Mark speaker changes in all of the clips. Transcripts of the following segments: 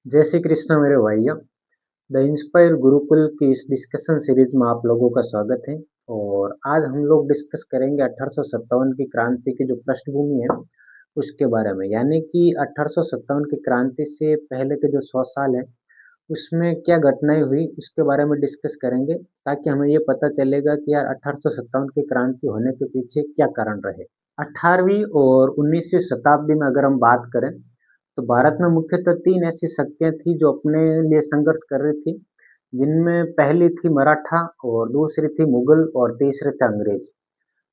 Speaker 1: जय श्री कृष्ण मेरे भाइयों। द इंस्पायर गुरुकुल की इस डिस्कशन सीरीज में आप लोगों का स्वागत है। और आज हम लोग डिस्कस करेंगे 1857 की क्रांति की जो पृष्ठभूमि है उसके बारे में, यानी कि 1857 की क्रांति से पहले के जो 100 साल है उसमें क्या घटनाएं हुई उसके बारे में डिस्कस करेंगे, ताकि हमें ये पता चलेगा कि यार 1857 की क्रांति होने के पीछे क्या कारण रहे। 18वीं और 19वीं शताब्दी में अगर हम बात करें तो भारत में मुख्यतः तीन ऐसी शक्तियां थी जो अपने लिए संघर्ष कर रही थी, जिनमें पहली थी मराठा और दूसरी थी मुगल और तीसरे थे अंग्रेज।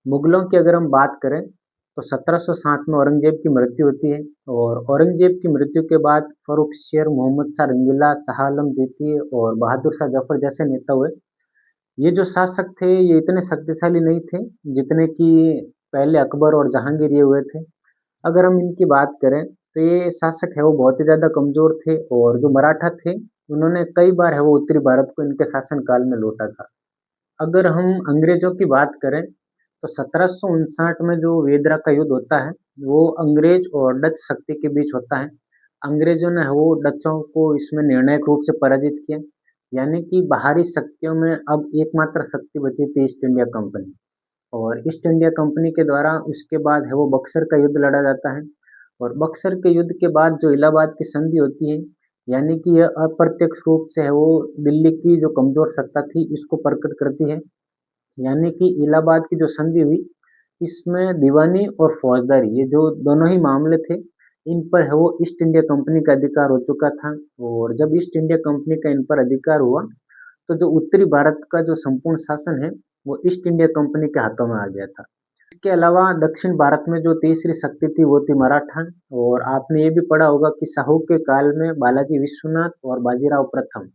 Speaker 1: मुगलों की अगर हम बात करें तो 1760 में औरंगजेब की मृत्यु होती है, और औरंगजेब की मृत्यु के बाद फर्रुखशियर, मोहम्मद शाह रंगीला, शाह आलम द्वितीय और बहादुर शाह जफर जैसे नेता हुए। ये जो शासक थे ये इतने शक्तिशाली नहीं थे जितने कि पहले अकबर और जहांगीर ये हुए थे। अगर हम इनकी बात करें तो ये शासक है वो बहुत ही ज़्यादा कमज़ोर थे, और जो मराठा थे उन्होंने कई बार है वो उत्तरी भारत को इनके शासन काल में लूटा था। अगर हम अंग्रेज़ों की बात करें तो 1759 में जो वेदरा का युद्ध होता है वो अंग्रेज और डच शक्ति के बीच होता है। अंग्रेज़ों ने है वो डचों को इसमें निर्णायक रूप से पराजित किया, यानी कि बाहरी शक्तियों में अब एकमात्र शक्ति बची थी ईस्ट इंडिया कंपनी। और ईस्ट इंडिया कंपनी के द्वारा उसके बाद है वो बक्सर का युद्ध लड़ा जाता है। और बक्सर के युद्ध के बाद जो इलाहाबाद की संधि होती है, यानी कि यह अप्रत्यक्ष रूप से है वो दिल्ली की जो कमजोर सत्ता थी इसको प्रकट करती है। यानी कि इलाहाबाद की जो संधि हुई इसमें दीवानी और फौजदारी ये जो दोनों ही मामले थे, इन पर है वो ईस्ट इंडिया कंपनी का अधिकार हो चुका था। और जब ईस्ट इंडिया कंपनी का इन पर अधिकार हुआ तो जो उत्तरी भारत का जो संपूर्ण शासन है वो ईस्ट इंडिया कंपनी के हाथों में आ गया था। इसके अलावा दक्षिण भारत में जो तीसरी शक्ति थी वो थी मराठा। और आपने ये भी पढ़ा होगा कि शाहू के काल में बालाजी विश्वनाथ और बाजीराव प्रथम,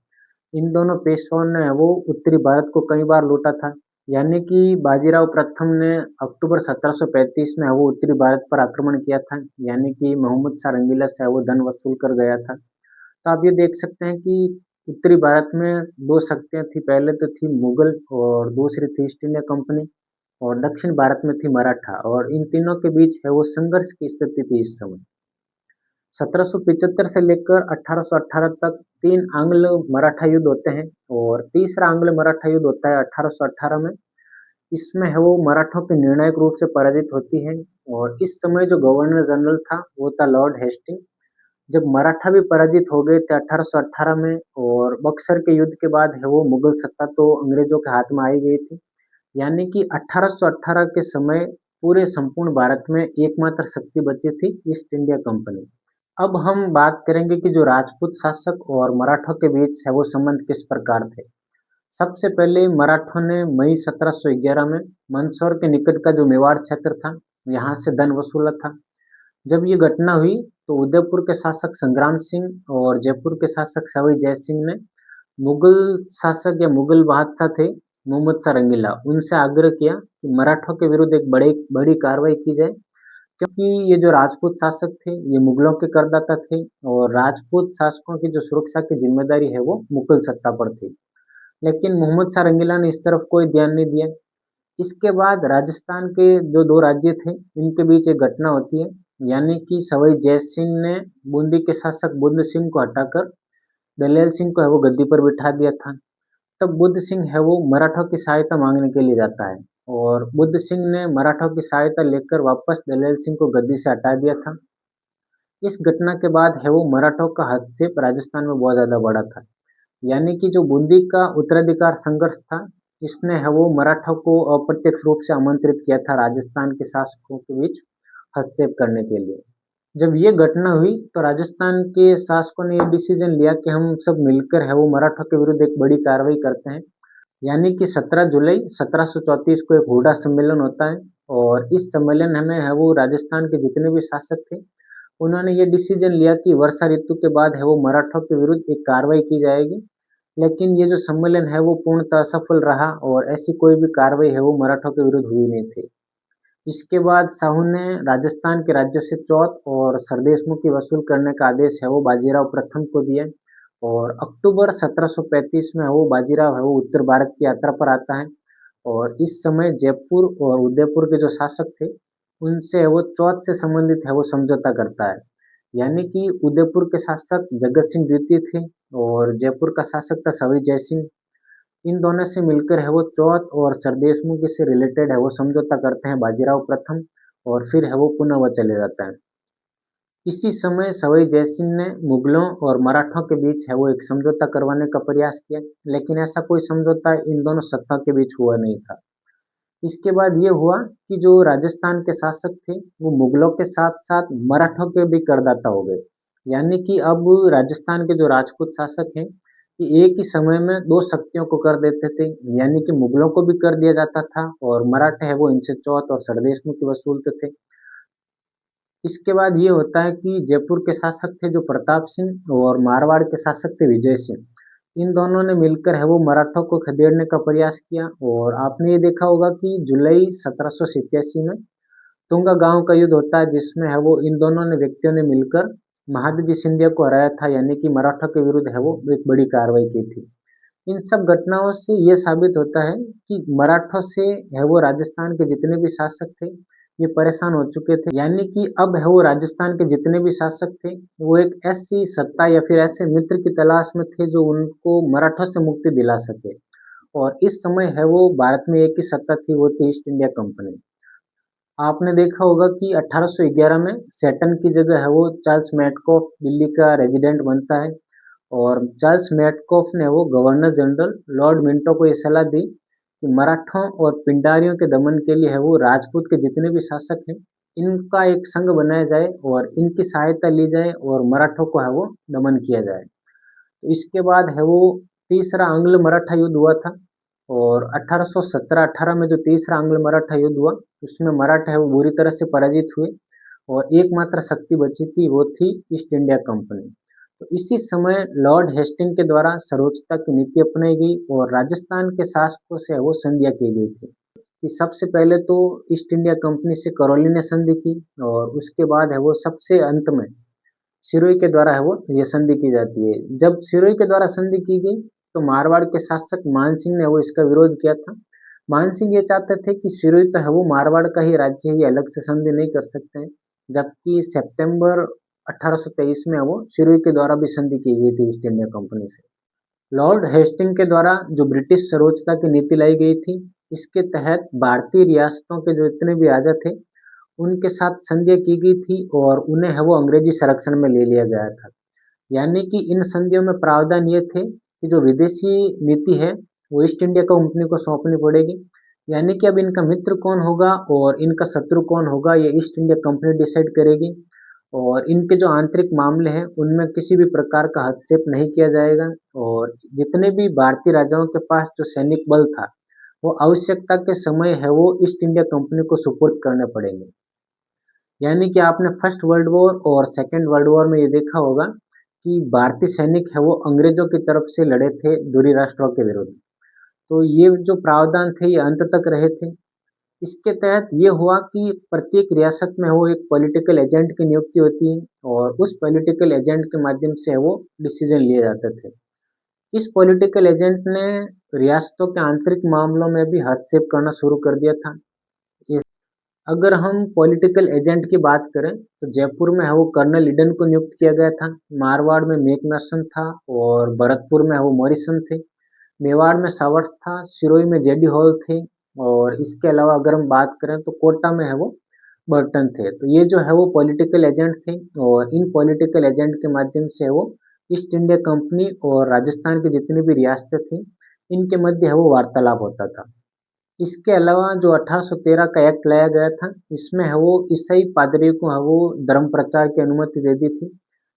Speaker 1: इन दोनों पेशवाओं ने वो उत्तरी भारत को कई बार लूटा था। यानी कि बाजीराव प्रथम ने अक्टूबर 1735 में वो उत्तरी भारत पर आक्रमण किया था, यानी कि मोहम्मद शाह रंगीला से वो धन वसूल कर गया था। तो आप ये देख सकते हैं कि उत्तरी भारत में दो शक्तियां थी, पहले तो थी मुगल और दूसरी थी ईस्ट इंडिया कंपनी, और दक्षिण भारत में थी मराठा, और इन तीनों के बीच है वो संघर्ष की स्थिति थी इस समय। 1775 से लेकर 1818 तक तीन आंग्ल मराठा युद्ध होते हैं, और तीसरा आंग्ल मराठा युद्ध होता है 1818 में। इसमें है वो मराठों की निर्णायक रूप से पराजित होती है। और इस समय जो गवर्नर जनरल था वो था लॉर्ड हेस्टिंग। जब मराठा भी पराजित हो गए थे 1818 में, और बक्सर के युद्ध के बाद है वो मुगल सत्ता तो अंग्रेजों के हाथ में आई गई थी। यानी कि 1818 के समय पूरे संपूर्ण भारत में एकमात्र शक्ति बची थी ईस्ट इंडिया कंपनी। अब हम बात करेंगे कि जो राजपूत शासक और मराठों के बीच है वो संबंध किस प्रकार थे। सबसे पहले मराठों ने मई 1711 में मंदसौर के निकट का जो मेवाड़ क्षेत्र था यहाँ से धन वसूला था। जब ये घटना हुई तो उदयपुर के शासक संग्राम सिंह और जयपुर के शासक सवाई जय सिंह ने मुगल शासक या मुगल बादशाह थे मोहम्मद शाह रंगीला, उनसे आग्रह किया कि मराठों के विरुद्ध एक बड़ी कार्रवाई की जाए, क्योंकि ये जो राजपूत शासक थे ये मुगलों के करदाता थे, और राजपूत शासकों की जो सुरक्षा की जिम्मेदारी है वो मुगल सत्ता पर थी। लेकिन मोहम्मद शाह रंगीला ने इस तरफ कोई ध्यान नहीं दिया। इसके बाद राजस्थान के जो दो राज्य थे इनके बीच एक घटना होती है, यानी कि सवाई जय सिंह ने बूंदी के शासक बुद्ध सिंह को हटाकर दलेल सिंह को है वो गद्दी पर बिठा दिया था। तब बुद्ध सिंह है वो मराठों की सहायता मांगने के लिए जाता है, और बुद्ध सिंह ने मराठों की सहायता लेकर वापस दलेल सिंह को गद्दी से हटा दिया था। इस घटना के बाद है वो मराठों का हस्तक्षेप राजस्थान में बहुत ज्यादा बढ़ा था। यानी कि जो बूंदी का उत्तराधिकार संघर्ष था इसने है वो मराठों को अप्रत्यक्ष रूप से आमंत्रित किया था राजस्थान के शासकों के बीच हस्तक्षेप करने के लिए। जब ये घटना हुई तो राजस्थान के शासकों ने ये डिसीजन लिया कि हम सब मिलकर है वो मराठों के विरुद्ध एक बड़ी कार्रवाई करते हैं। यानी कि 17 जुलाई 1734 को एक हुडा सम्मेलन होता है, और इस सम्मेलन में है वो राजस्थान के जितने भी शासक थे उन्होंने ये डिसीजन लिया कि वर्षा ऋतु के बाद है वो मराठों के विरुद्ध एक कार्रवाई की जाएगी। लेकिन ये जो सम्मेलन है वो पूर्णतः असफल रहा, और ऐसी कोई भी कार्रवाई है वो मराठों के विरुद्ध हुई नहीं थी। इसके बाद शाहू ने राजस्थान के राज्यों से चौथ और सरदेशमुखी वसूल करने का आदेश है वो बाजीराव प्रथम को दिया। और अक्टूबर 1735 में वो बाजीराव है वो उत्तर भारत की यात्रा पर आता है, और इस समय जयपुर और उदयपुर के जो शासक थे उनसे वो चौथ से संबंधित है वो समझौता करता है। यानी कि उदयपुर के शासक जगत सिंह द्वितीय थे और जयपुर का शासक था सवाई जय सिंह। इन दोनों से मिलकर है वो चौथ और सरदेशमुख से रिलेटेड है वो समझौता करते हैं बाजीराव प्रथम, और फिर है वो पुनः वह चले जाता है। इसी समय सवाई जयसिंह ने मुगलों और मराठों के बीच है वो एक समझौता करवाने का प्रयास किया, लेकिन ऐसा कोई समझौता इन दोनों सत्ता के बीच हुआ नहीं था। इसके बाद ये हुआ कि जो राजस्थान के शासक थे वो मुगलों के साथ साथ मराठों के भी करदाता हो गए। यानी कि अब राजस्थान के जो राजपूत शासक हैं ये एक ही समय में दो शक्तियों को कर देते थे, यानी कि मुगलों को भी कर दिया जाता था और मराठे है वो इनसे चौथ और सरदेशमुख की वसूलते थे। इसके बाद ये होता है कि जयपुर के शासक थे जो प्रताप सिंह और मारवाड़ के शासक थे विजय सिंह। इन दोनों ने मिलकर है वो मराठों को खदेड़ने का प्रयास किया और आपने ये देखा होगा कि जुलाई 1787 में तुंगा गांव का युद्ध होता है, जिसमें है वो इन दोनों ने व्यक्तियों ने मिलकर महादजी सिंधिया को हराया था, यानी कि मराठा के विरुद्ध है वो एक बड़ी कार्रवाई की थी। इन सब घटनाओं से ये साबित होता है कि मराठों से है वो राजस्थान के जितने भी शासक थे ये परेशान हो चुके थे, यानी कि अब है वो राजस्थान के जितने भी शासक थे वो एक ऐसी सत्ता या फिर ऐसे मित्र की तलाश में थे जो उनको मराठों से मुक्ति दिला सके। और इस समय है वो भारत में एक ही सत्ता थी, वो थी ईस्ट इंडिया कंपनी। आपने देखा होगा कि 1811 में सेटन की जगह है वो चार्ल्स मैटकॉफ दिल्ली का रेजिडेंट बनता है और चार्ल्स मैटकॉफ ने वो गवर्नर जनरल लॉर्ड मिंटो को ये सलाह दी कि मराठों और पिंडारियों के दमन के लिए है वो राजपूत के जितने भी शासक हैं इनका एक संघ बनाया जाए और इनकी सहायता ली जाए और मराठों को है वो दमन किया जाए। तो इसके बाद है वो तीसरा आंग्ल मराठा युद्ध हुआ था और 1817-18 में जो तीसरा आंग्ल मराठा युद्ध हुआ उसमें मराठा है वो बुरी तरह से पराजित हुए और एकमात्र शक्ति बची थी वो थी ईस्ट इंडिया कंपनी। तो इसी समय लॉर्ड हेस्टिंग के द्वारा सर्वोच्चता की नीति अपनाई गई और राजस्थान के शासकों से वो संधियां की गई थी कि सबसे पहले तो ईस्ट इंडिया कंपनी से करौली ने संधि की और उसके बाद है वो सबसे अंत में सिरोही के द्वारा है वो ये संधि की जाती है। जब सिरोही के द्वारा संधि की गई तो मारवाड़ के शासक मान सिंह ने वो इसका विरोध किया था। मान सिंह ये चाहते थे कि सिरोही तो है वो मारवाड़ का ही राज्य है, ये अलग से संधि नहीं कर सकते हैं, जबकि सितंबर 1823 में वो सिरोही के द्वारा भी संधि की गई थी ईस्ट इंडिया कंपनी से। लॉर्ड हेस्टिंग के द्वारा जो ब्रिटिश सर्वोच्चता की नीति लाई गई थी, इसके तहत भारतीय रियासतों के जो इतने भी राजा थे उनके साथ संधियां की गई थी और उन्हें है वो अंग्रेजी संरक्षण में ले लिया गया था। यानी कि इन संधियों में प्रावधान ये थे कि जो विदेशी नीति है वो ईस्ट इंडिया कंपनी को सौंपनी पड़ेगी, यानी कि अब इनका मित्र कौन होगा और इनका शत्रु कौन होगा ये ईस्ट इंडिया कंपनी डिसाइड करेगी और इनके जो आंतरिक मामले हैं उनमें किसी भी प्रकार का हस्तक्षेप नहीं किया जाएगा और जितने भी भारतीय राजाओं के पास जो सैनिक बल था वो आवश्यकता के समय है वो ईस्ट इंडिया कंपनी को सुपुर्द करने पड़ेंगे। यानी कि आपने फर्स्ट वर्ल्ड वॉर और सेकेंड वर्ल्ड वॉर में ये देखा होगा कि भारतीय सैनिक है वो अंग्रेजों की तरफ से लड़े थे दूरी राष्ट्रों के विरुद्ध। तो ये जो प्रावधान थे ये अंत तक रहे थे। इसके तहत ये हुआ कि प्रत्येक रियासत में वो एक पॉलिटिकल एजेंट की नियुक्ति होती है और उस पॉलिटिकल एजेंट के माध्यम से वो डिसीजन लिए जाते थे। इस पॉलिटिकल एजेंट ने रियासतों के आंतरिक मामलों में भी हस्तक्षेप करना शुरू कर दिया था। अगर हम पॉलिटिकल एजेंट की बात करें तो जयपुर में है वो कर्नल ईडन को नियुक्त किया गया था, मारवाड़ में मैकनासन था और भरतपुर में है वो मॉरिसन थे, मेवाड़ में सावर्ट्स था, सिरोही में जेडी हॉल थे और इसके अलावा अगर हम बात करें तो कोटा में है वो बर्टन थे। तो ये जो है वो पॉलिटिकल एजेंट थे और इन पॉलिटिकल एजेंट के माध्यम से है वो ईस्ट इंडिया कंपनी और राजस्थान की जितनी भी रियासतें थी इनके मध्य है वो वार्तालाप होता था। इसके अलावा जो 1813 का एक्ट लाया गया था इसमें है वो ईसाई पादरी को है वो धर्म प्रचार की अनुमति दे दी थी।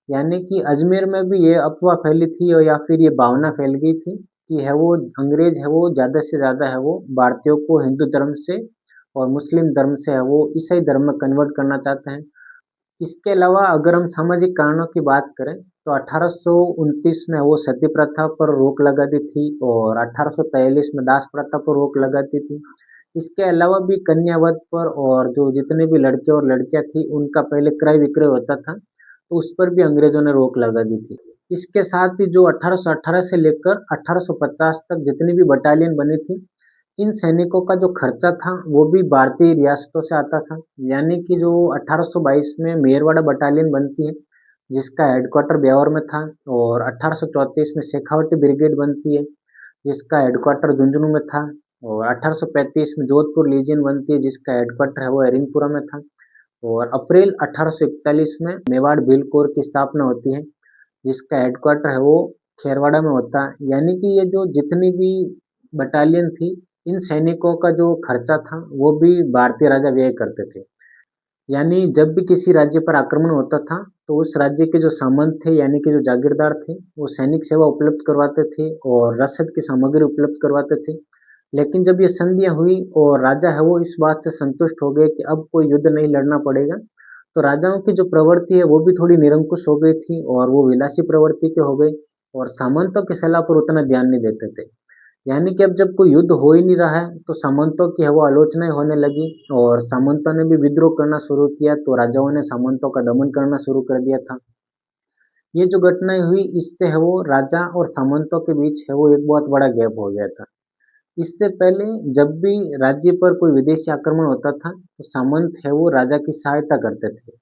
Speaker 1: यानी कि अजमेर में भी ये अफवाह फैली थी और या फिर ये भावना फैल गई थी कि है वो अंग्रेज है वो ज़्यादा से ज़्यादा है वो भारतीयों को हिंदू धर्म से और मुस्लिम धर्म से है वो ईसाई धर्म में कन्वर्ट करना चाहते हैं। इसके अलावा अगर हम सामाजिक कारणों की बात करें तो 1829 में वो सती प्रथा पर रोक लगा दी थी और 1843 में दास प्रथा पर रोक लगा दी थी। इसके अलावा भी कन्यावध पर और जो जितने भी लड़के और लड़कियां थी उनका पहले क्रय विक्रय होता था तो उस पर भी अंग्रेजों ने रोक लगा दी थी। इसके साथ ही जो 1818 से लेकर 1850 तक जितनी भी बटालियन बनी थी इन सैनिकों का जो खर्चा था वो भी भारतीय रियासतों से आता था। यानी कि जो 1822 में मेरवाड़ा बटालियन बनती है जिसका हेडक्वार्टर ब्यावर में था, और 1834 में शेखावटी ब्रिगेड बनती है जिसका हेडक्वार्टर झुंझुनू में था, और 1835 में जोधपुर लीजियन बनती है जिसका हेडक्वार्टर है वो हरिनपुरा में था, और अप्रैल 1841 में मेवाड़ भील कोर की स्थापना होती है जिसका हेडक्वार्टर है वो खेरवाड़ा में होता है। यानी कि ये जो जितनी भी बटालियन थी, इन सैनिकों का जो खर्चा था वो भी भारतीय राजा व्यय करते थे। यानी जब भी किसी राज्य पर आक्रमण होता था तो उस राज्य के जो सामंत थे यानी कि जो जागीरदार थे वो सैनिक सेवा उपलब्ध करवाते थे और रसद की सामग्री उपलब्ध करवाते थे। लेकिन जब ये संधियां हुई और राजा है वो इस बात से संतुष्ट हो गए कि अब कोई युद्ध नहीं लड़ना पड़ेगा, तो राजाओं की जो प्रवृत्ति है वो भी थोड़ी निरंकुश हो गई थी और वो विलासी प्रवृत्ति के हो गए और सामंतों की सलाह पर उतना ध्यान नहीं देते थे। यानी कि अब जब कोई युद्ध हो ही नहीं रहा है तो सामंतों की है वो आलोचनाएं होने लगी और सामंतों ने भी विद्रोह करना शुरू किया, तो राजाओं ने सामंतों का दमन करना शुरू कर दिया था। ये जो घटनाएं हुई इससे है वो राजा और सामंतों के बीच है वो एक बहुत बड़ा गैप हो गया था। इससे पहले जब भी राज्य पर कोई विदेशी आक्रमण होता था तो सामंत है वो राजा की सहायता करते थे,